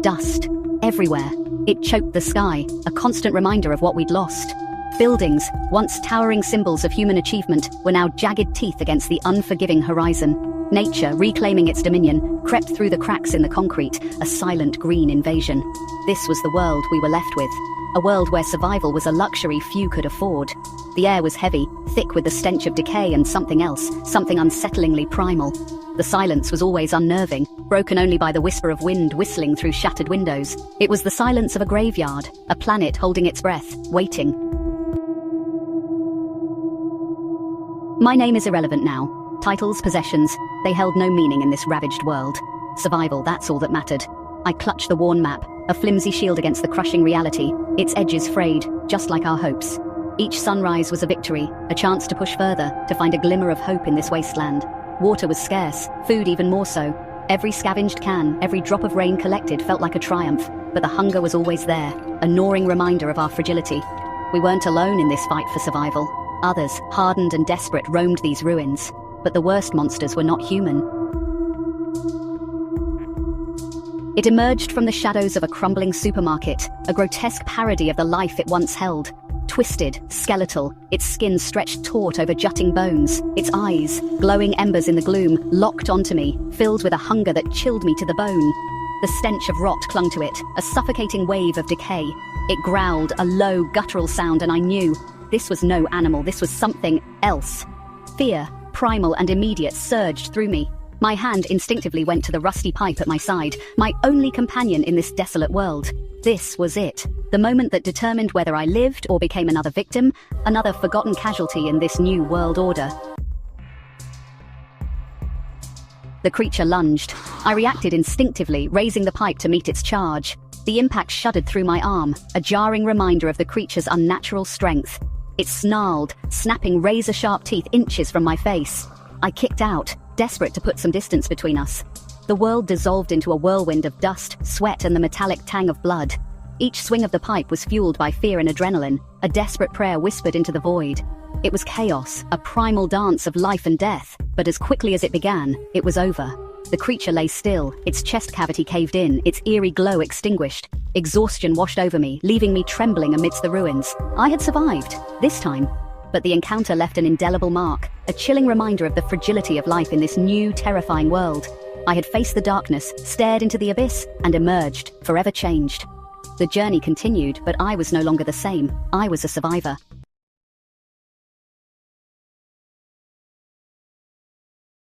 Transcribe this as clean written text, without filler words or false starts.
Dust. Everywhere. It choked the sky, a constant reminder of what we'd lost. Buildings, once towering symbols of human achievement, were now jagged teeth against the unforgiving horizon. Nature, reclaiming its dominion, crept through the cracks in the concrete, a silent green invasion. This was the world we were left with. A world where survival was a luxury few could afford. The air was heavy, thick with the stench of decay and something else, something unsettlingly primal. The silence was always unnerving, broken only by the whisper of wind whistling through shattered windows. It was the silence of a graveyard, a planet holding its breath, waiting. My name is irrelevant now. Titles, possessions, they held no meaning in this ravaged world. Survival, that's all that mattered. I clutched the worn map, a flimsy shield against the crushing reality, its edges frayed, just like our hopes. Each sunrise was a victory, a chance to push further, to find a glimmer of hope in this wasteland. Water was scarce, food even more so. Every scavenged can, every drop of rain collected felt like a triumph, but the hunger was always there, a gnawing reminder of our fragility. We weren't alone in this fight for survival. Others, hardened and desperate, roamed these ruins. But the worst monsters were not human. It emerged from the shadows of a crumbling supermarket, a grotesque parody of the life it once held. Twisted, skeletal, its skin stretched taut over jutting bones, its eyes, glowing embers in the gloom, locked onto me, filled with a hunger that chilled me to the bone. The stench of rot clung to it, a suffocating wave of decay. It growled, a low, guttural sound, and I knew this was no animal, this was something else. Fear, primal and immediate, surged through me. My hand instinctively went to the rusty pipe at my side, my only companion in this desolate world. This was it, the moment that determined whether I lived or became another victim, another forgotten casualty in this new world order. The creature lunged. I reacted instinctively, raising the pipe to meet its charge. The impact shuddered through my arm, a jarring reminder of the creature's unnatural strength. It snarled, snapping razor-sharp teeth inches from my face. I kicked out, desperate to put some distance between us. The world dissolved into a whirlwind of dust, sweat, and the metallic tang of blood. Each swing of the pipe was fueled by fear and adrenaline, a desperate prayer whispered into the void. It was chaos, a primal dance of life and death, but as quickly as it began, it was over. The creature lay still, its chest cavity caved in, its eerie glow extinguished. Exhaustion washed over me, leaving me trembling amidst the ruins. I had survived, this time. But the encounter left an indelible mark, a chilling reminder of the fragility of life in this new, terrifying world. I had faced the darkness, stared into the abyss, and emerged, forever changed. The journey continued, but I was no longer the same. I was a survivor.